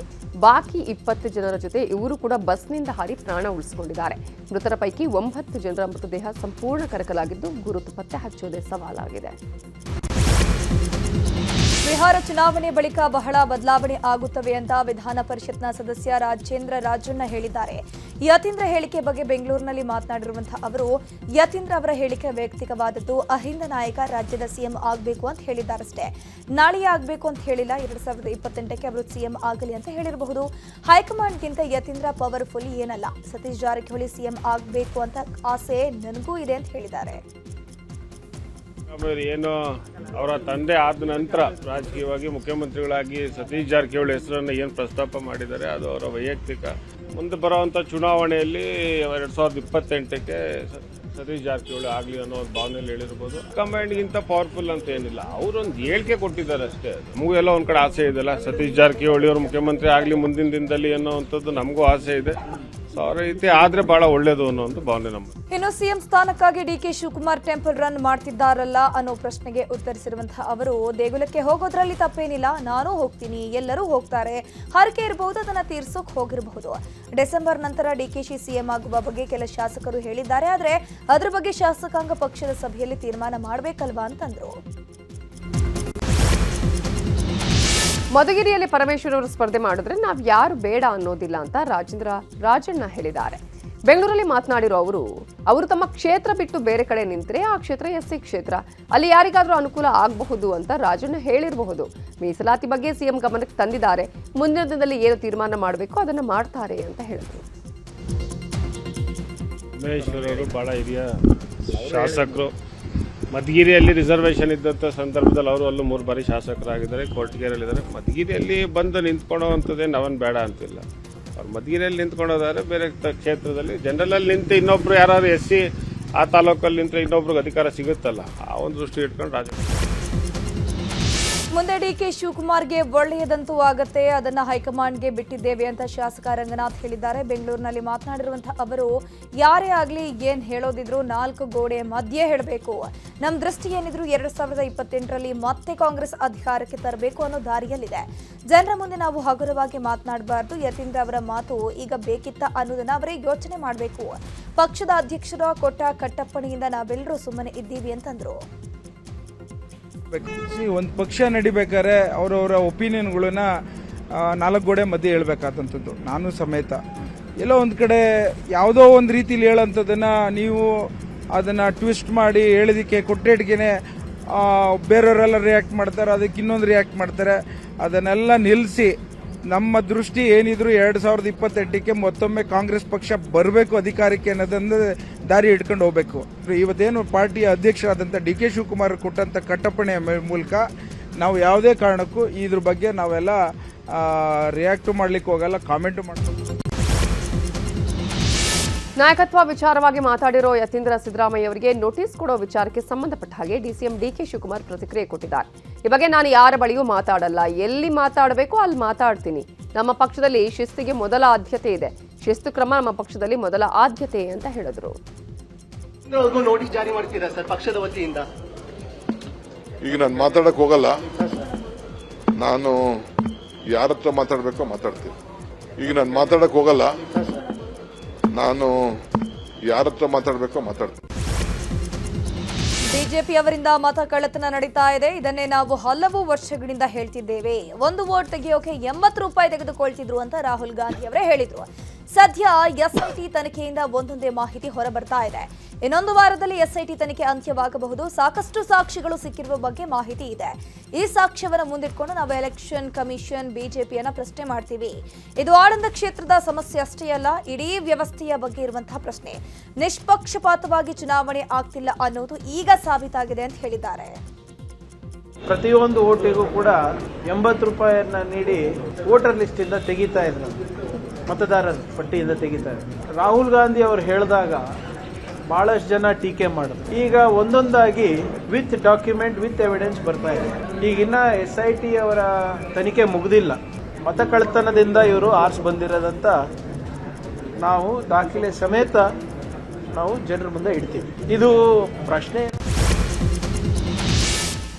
ಬಾಕಿ 20 ಜನರ ಜೊತೆ ಇವರು ಕೂಡ ಬಸ್ನಿಂದ ಹಾರಿ ಪ್ರಾಣ ಉಳಿಸಿಕೊಂಡಿದ್ದಾರೆ. ಮೃತರ ಪೈಕಿ 9 ಜನರ ಮೃತದೇಹ ಸಂಪೂರ್ಣ ಕರಕಲಾಗಿದ್ದು ಗುರುತು ಪತ್ತೆ ಹಚ್ಚುವುದೇ ಸವಾಲಾಗಿದೆ. ಬಿಹಾರ ಚುನಾವಣೆ ಬಳಿಕ ಬಹಳ ಬದಲಾವಣೆ ಆಗುತ್ತವೆ ಅಂತ ವಿಧಾನ ಪರಿಷತ್ನ ಸದಸ್ಯ ರಾಜೇಂದ್ರ ರಾಜಣ್ಣ ಹೇಳಿದ್ದಾರೆ. ಯತೀಂದ್ರ ಹೇಳಿಕೆ ಬಗ್ಗೆ ಬೆಂಗಳೂರಿನಲ್ಲಿ ಮಾತನಾಡಿರುವಂತಹ ಅವರು, ಯತೀಂದ್ರ ಅವರ ಹೇಳಿಕೆ ವೈಯಕ್ತಿಕವಾದದ್ದು. ಅಹಿಂದ ನಾಯಕ ರಾಜ್ಯದ ಸಿಎಂ ಆಗಬೇಕು ಅಂತ ಹೇಳಿದ್ದಾರಷ್ಟೇ, ನಾಳೆಯೇ ಆಗಬೇಕು ಅಂತ ಹೇಳಿಲ್ಲ. 2028ಕ್ಕೆ ಅವರು ಸಿಎಂ ಆಗಲಿ ಅಂತ ಹೇಳಿರಬಹುದು. ಹೈಕಮಾಂಡ್ಗಿಂತ ಯತೀಂದ್ರ ಪವರ್ಫುಲ್ ಏನಲ್ಲ. ಸತೀಶ್ ಜಾರಕಿಹೊಳಿ ಸಿಎಂ ಆಗಬೇಕು ಅಂತ ಆಸೆ ನನಗೂ ಇದೆ ಅಂತ ಹೇಳಿದ್ದಾರೆ. ಏನು ಅವರ ತಂದೆ ಆದ ನಂತರ ರಾಜಕೀಯವಾಗಿ ಮುಖ್ಯಮಂತ್ರಿಗಳಾಗಿ ಸತೀಶ್ ಜಾರಕಿಹೊಳಿ ಹೆಸರನ್ನು ಏನು ಪ್ರಸ್ತಾಪ ಮಾಡಿದ್ದಾರೆ ಅದು ಅವರ ವೈಯಕ್ತಿಕ. ಮುಂದೆ ಬರುವಂಥ ಚುನಾವಣೆಯಲ್ಲಿ 2028ಕ್ಕೆ ಸತೀಶ್ ಜಾರಕಿಹೊಳಿ ಆಗಲಿ ಅನ್ನೋ ಒಂದು ಭಾವನೆಯಲ್ಲಿ ಹೇಳಿರ್ಬೋದು. ಕಮಾಂಡ್ಗಿಂತ ಪವರ್ಫುಲ್ ಅಂತ ಏನಿಲ್ಲ, ಅವರೊಂದು ಹೇಳಿಕೆ ಕೊಟ್ಟಿದ್ದಾರೆ ಅಷ್ಟೇ. ನಮಗೂ ಎಲ್ಲ ಒಂದು ಕಡೆ ಆಸೆ ಇದೆಯಲ್ಲ, ಸತೀಶ್ ಜಾರಕಿಹೊಳಿ ಅವರು ಮುಖ್ಯಮಂತ್ರಿ ಆಗಲಿ ಮುಂದಿನ ದಿನದಲ್ಲಿ ಅನ್ನೋವಂಥದ್ದು ನಮಗೂ ಆಸೆ ಇದೆ. ಆ ರೀತಿ ಆದ್ರೆ ಬಹಳ ಒಳ್ಳೇದು ಅನ್ನೋ ಒಂದು ಭಾವನೆ ನಮ್ಮ. ಇನ್ನು ಸಿಎಂ ಸ್ಥಾನಕ್ಕಾಗಿ ಡಿಕೆ ಶಿವಕುಮಾರ್ ಟೆಂಪಲ್ ರನ್ ಮಾಡ್ತಿದ್ದಾರಲ್ಲ ಅನ್ನೋ ಪ್ರಶ್ನೆಗೆ ಉತ್ತರಿಸಿರುವಂತಹ ಅವರು, ದೇಗುಲಕ್ಕೆ ಹೋಗೋದ್ರಲ್ಲಿ ತಪ್ಪೇನಿಲ್ಲ, ನಾನು ಹೋಗ್ತೀನಿ, ಎಲ್ಲರೂ ಹೋಗ್ತಾರೆ, ಹರಕೆ ಇರಬಹುದು, ಅದನ್ನ ತೀರ್ಸೋಕ್ ಹೋಗಿರಬಹುದು. ಡಿಸೆಂಬರ್ ನಂತರ ಡಿಕೆಶಿ ಸಿಎಂ ಆಗುವ ಬಗ್ಗೆ ಕೆಲ ಶಾಸಕರು ಹೇಳಿದ್ದಾರೆ. ಆದ್ರೆ ಅದ್ರ ಬಗ್ಗೆ ಶಾಸಕಾಂಗ ಪಕ್ಷದ ಸಭೆಯಲ್ಲಿ ತೀರ್ಮಾನ ಮಾಡಬೇಕಲ್ವಾ ಅಂತಂದ್ರು. ಮಧುಗಿರಿಯಲ್ಲಿ ಪರಮೇಶ್ವರ್ ಅವರು ಸ್ಪರ್ಧೆ ಮಾಡಿದ್ರೆ ನಾವು ಯಾರು ಬೇಡ ಅನ್ನೋದಿಲ್ಲ ಅಂತ ರಾಜೇಂದ್ರ ರಾಜಣ್ಣ ಹೇಳಿದ್ದಾರೆ. ಬೆಂಗಳೂರಲ್ಲಿ ಮಾತನಾಡಿರೋ ಅವರು ತಮ್ಮ ಕ್ಷೇತ್ರ ಬಿಟ್ಟು ಬೇರೆ ಕಡೆ ನಿಂತರೆ ಆ ಕ್ಷೇತ್ರ ಎಸ್ಸಿ ಕ್ಷೇತ್ರ, ಅಲ್ಲಿ ಯಾರಿಗಾದ್ರೂ ಅನುಕೂಲ ಆಗಬಹುದು ಅಂತ ರಾಜಣ್ಣ ಹೇಳಿರಬಹುದು. ಮೀಸಲಾತಿ ಬಗ್ಗೆ ಸಿಎಂ ಗಮನಕ್ಕೆ ತಂದಿದ್ದಾರೆ, ಮುಂದಿನ ದಿನದಲ್ಲಿ ಏನು ತೀರ್ಮಾನ ಮಾಡಬೇಕು ಅದನ್ನ ಮಾಡ್ತಾರೆ ಅಂತ ಹೇಳಿದ್ರು. ಪರಮೇಶ್ವರ್ ಅವರು ಬಹಳ ಹಿರಿಯ ಶಾಸಕರು. ಮಧುಗಿರಿಯಲ್ಲಿ ರಿಸರ್ವೇಷನ್ ಇದ್ದಂಥ ಸಂದರ್ಭದಲ್ಲಿ ಅವರು ಅಲ್ಲೂ 3 ಬಾರಿ ಶಾಸಕರಾಗಿದ್ದಾರೆ, ಕೊರಟಗೆರೆಯಲ್ಲಿದ್ದಾರೆ. ಮಧುಗಿರಿಯಲ್ಲಿ ಬಂದು ನಿಂತ್ಕೊಳ್ಳೋವಂಥದ್ದೇನು ಅವನು ಬೇಡ ಅಂತಿಲ್ಲ. ಅವ್ರು ಮಧುಗಿರಿಯಲ್ಲಿ ನಿಂತ್ಕೊಳ್ಳೋದಾದ್ರೆ ಬೇರೆ ಕ್ಷೇತ್ರದಲ್ಲಿ ಜನರಲಲ್ಲಿ ನಿಂತು ಇನ್ನೊಬ್ರು ಯಾರು ಎಸ್ಸಿ ಆ ತಾಲೂಕಲ್ಲಿ ನಿಂತರೆ ಇನ್ನೊಬ್ರಿಗೆ ಅಧಿಕಾರ ಸಿಗುತ್ತಲ್ಲ, ಆ ಒಂದು ದೃಷ್ಟಿ ಇಟ್ಕೊಂಡು ಮುಂದೆ ಡಿಕೆ ಶಿವಕುಮಾರ್ಗೆ ಒಳ್ಳೆಯದಂತೂ ಆಗತ್ತೆ, ಅದನ್ನ ಹೈಕಮಾಂಡ್ಗೆ ಬಿಟ್ಟಿದ್ದೇವೆ ಅಂತ ಶಾಸಕ ರಂಗನಾಥ್ ಹೇಳಿದ್ದಾರೆ. ಬೆಂಗಳೂರಿನಲ್ಲಿ ಮಾತನಾಡಿರುವಂತಹ ಅವರು, ಯಾರೇ ಆಗ್ಲಿ ಏನ್ ಹೇಳೋದಿದ್ರು 4 ಗೋಡೆ ಮಧ್ಯೆ ಹೇಳಬೇಕು. ನಮ್ ದೃಷ್ಟಿ ಏನಿದ್ರು 2028ರಲ್ಲಿ ಮತ್ತೆ ಕಾಂಗ್ರೆಸ್ ಅಧಿಕಾರಕ್ಕೆ ತರಬೇಕು ಅನ್ನೋ ದಾರಿಯಲ್ಲಿದೆ. ಜನರ ಮುಂದೆ ನಾವು ಹಗುರವಾಗಿ ಮಾತನಾಡಬಾರ್ದು. ಯತೀಂದ್ರ ಅವರ ಮಾತು ಈಗ ಬೇಕಿತ್ತ ಅನ್ನೋದನ್ನ ಅವರೇ ಯೋಚನೆ ಮಾಡಬೇಕು. ಪಕ್ಷದ ಅಧ್ಯಕ್ಷರ ಕೊಟ್ಟ ಕಟ್ಟಪ್ಪಣೆಯಿಂದ ನಾವೆಲ್ಲರೂ ಸುಮ್ಮನೆ ಇದ್ದೀವಿ ಅಂತಂದ್ರು. ಒಂದು ಪಕ್ಷ ನಡಿಬೇಕಾದ್ರೆ ಅವರವರ ಒಪಿನಿಯನ್ಗಳನ್ನ 4 ಗೋಡೆ ಮಧ್ಯೆ ಹೇಳ್ಬೇಕಾದಂಥದ್ದು, ನಾನು ಸಮೇತ. ಎಲ್ಲೋ ಒಂದು ಕಡೆ ಯಾವುದೋ ಒಂದು ರೀತಿಲಿ ಹೇಳೋಂಥದ್ದನ್ನು ನೀವು ಅದನ್ನು ಟ್ವಿಸ್ಟ್ ಮಾಡಿ ಹೇಳಿದಕ್ಕೆ ಕೊಟ್ಟೇಟ್ಗೆ ಬೇರೆಯವರೆಲ್ಲ ರಿಯಾಕ್ಟ್ ಮಾಡ್ತಾರೆ, ಅದಕ್ಕೆ ಇನ್ನೊಂದು ರಿಯಾಕ್ಟ್ ಮಾಡ್ತಾರೆ. ಅದನ್ನೆಲ್ಲ ನಿಲ್ಲಿಸಿ ನಮ್ಮ ದೃಷ್ಟಿ ಏನಿದ್ರು 2028ಕ್ಕೆ ಮತ್ತೊಮ್ಮೆ ಕಾಂಗ್ರೆಸ್ ಪಕ್ಷ ಬರಬೇಕು ಅಧಿಕಾರಕ್ಕೆ ಅನ್ನೋದನ್ನು ದಾರಿ ಇಟ್ಕೊಂಡು ಹೋಗಬೇಕು. ಇವತ್ತೇನು ಪಾರ್ಟಿಯ ಅಧ್ಯಕ್ಷರಾದಂಥ ಡಿಕೆ ಶಿವಕುಮಾರ್ ಕೊಟ್ಟಂಥ ಕಟ್ಟಪ್ಪಣೆಯ ಮೂಲಕ ನಾವು ಯಾವುದೇ ಕಾರಣಕ್ಕೂ ಇದ್ರ ಬಗ್ಗೆ ನಾವೆಲ್ಲ ರಿಯಾಕ್ಟು ಮಾಡ್ಲಿಕ್ಕೆ ಹೋಗಲ್ಲ, ಕಾಮೆಂಟು ಮಾಡ್ಬೋದು. ನಾಯಕತ್ವ ವಿಚಾರವಾಗಿ ಮಾತಾಡಿರೋ ಯತೀಂದ್ರ ಸಿದ್ದರಾಮಯ್ಯ ಅವರಿಗೆ ನೋಟಿಸ್ ಕೊಡೋ ವಿಚಾರಕ್ಕೆ ಸಂಬಂಧಪಟ್ಟ ಹಾಗೆ ಡಿಸಿಎಂ ಡಿಕೆ ಶಿವಕುಮಾರ್ ಪ್ರತಿಕ್ರಿಯೆ ಕೊಟ್ಟಿದ್ದಾರೆ. ಈ ಬಗ್ಗೆ ನಾನು ಯಾರ ಬಳಿಯೂ ಮಾತಾಡಲ್ಲ, ಎಲ್ಲಿ ಮಾತಾಡಬೇಕು ಅಲ್ಲಿ ಮಾತಾಡ್ತೀನಿ. ನಮ್ಮ ಪಕ್ಷದಲ್ಲಿ ಶಿಸ್ತಿಗೆ ಮೊದಲ ಆದ್ಯತೆ ಇದೆ, ಶಿಸ್ತು ಕ್ರಮ ನಮ್ಮ ಪಕ್ಷದಲ್ಲಿ ಮೊದಲ ಆದ್ಯತೆ ಅಂತ ಹೇಳಿದ್ರು. ನೋಟಿಸ್ ಜಾರಿ ಮಾಡ್ತೀರಾ ಸರ್ ಪಕ್ಷದ ವತಿಯಿಂದ? ಈಗ ನಾನು ಮಾತಾಡಕ್ ಹೋಗಲ್ಲ, ನಾನು ಯಾರ ಹತ್ರ ಮಾತಾಡಬೇಕೋ ಮಾತಾಡ್ತೀನಿ. ಈಗ ನಾನು ಮಾತಾಡಕ್ ಹೋಗಲ್ಲ, ನಾನು ಯಾರ ಹತ್ರ ಮಾತಾಡಬೇಕೋ ಮಾತಾಡ್ತೀನಿ. ಬಿಜೆಪಿ ಅವರಿಂದ ಮತ ಕಳ್ಳತನ ನಡೀತಾ ಇದೆ. ಇದನ್ನೇ ನಾವು ಹಲವು ವರ್ಷಗಳಿಂದ ಹೇಳ್ತಿದ್ದೇವೆ. ಒಂದು ವೋಟ್ ತೆಗೆಯೋಕೆ 80 ರೂಪಾಯಿ ತೆಗೆದುಕೊಳ್ತಿದ್ರು ಅಂತ ರಾಹುಲ್ ಗಾಂಧಿ ಅವರೇ ಹೇಳಿದ್ರು. ಸದ್ಯ ಎಸ್ಐಟಿ ತನಿಖೆಯಿಂದ ಒಂದೊಂದೇ ಮಾಹಿತಿ ಹೊರಬರ್ತಾ ಇದೆ. ಇನ್ನೊಂದು ವಾರದಲ್ಲಿ ಎಸ್ಐಟಿ ತನಿಖೆ ಅಂತ್ಯವಾಗಬಹುದು. ಸಾಕಷ್ಟು ಸಾಕ್ಷಿಗಳು ಸಿಕ್ಕಿರುವ ಬಗ್ಗೆ ಮಾಹಿತಿ ಇದೆ. ಈ ಸಾಕ್ಷ್ಯವನ್ನು ಮುಂದಿಟ್ಕೊಂಡು ನಾವು ಎಲೆಕ್ಷನ್ ಕಮಿಷನ್ ಬಿಜೆಪಿಯನ್ನ ಪ್ರಶ್ನೆ ಮಾಡ್ತೀವಿ. ಇದು ಆಳಂದ ಕ್ಷೇತ್ರದ ಸಮಸ್ಯೆ ಅಷ್ಟೇ ಅಲ್ಲ, ಇಡೀ ವ್ಯವಸ್ಥೆಯ ಬಗ್ಗೆ ಇರುವಂತಹ ಪ್ರಶ್ನೆ. ನಿಷ್ಪಕ್ಷಪಾತವಾಗಿ ಚುನಾವಣೆ ಆಗ್ತಿಲ್ಲ ಅನ್ನೋದು ಈಗ ಸಾಬೀತಾಗಿದೆ ಅಂತ ಹೇಳಿದ್ದಾರೆ. ಪ್ರತಿಯೊಂದು ಓಟಿಗೂ ಕೂಡ 80 ರೂಪಾಯಿಯನ್ನ ನೀಡಿ ವೋಟರ್ ಲಿಸ್ಟ್ ಇಂದ ತೆಗಿತಾ ಇದ್ರು, ಮತದಾರರ ಪಟ್ಟಿಯಿಂದ ತೆಗಿತಾ ಇದ್ರು. ರಾಹುಲ್ ಗಾಂಧಿ ಅವರು ಹೇಳಿದಾಗ ಬಹಳಷ್ಟು ಜನ ಟೀಕೆ ಮಾಡಿದ್ರು. ಈಗ ಒಂದೊಂದಾಗಿ ವಿತ್ ಡಾಕ್ಯುಮೆಂಟ್ ವಿತ್ ಎವಿಡೆನ್ಸ್ ಬರ್ತಾ ಇದೆ. ಈಗಿನ್ನ SIT ಅವರ ತನಿಖೆ ಮುಗಿದಿಲ್ಲ. ಮತ ಕಳ್ಳತನದಿಂದ ಇವರು ಆರ್ಸ್ ಬಂದಿರೋದಂತ ನಾವು ದಾಖಲೆ ಸಮೇತ ನಾವು ಜನರ ಮುಂದೆ ಇಡ್ತೀವಿ. ಇದು ಪ್ರಶ್ನೆ.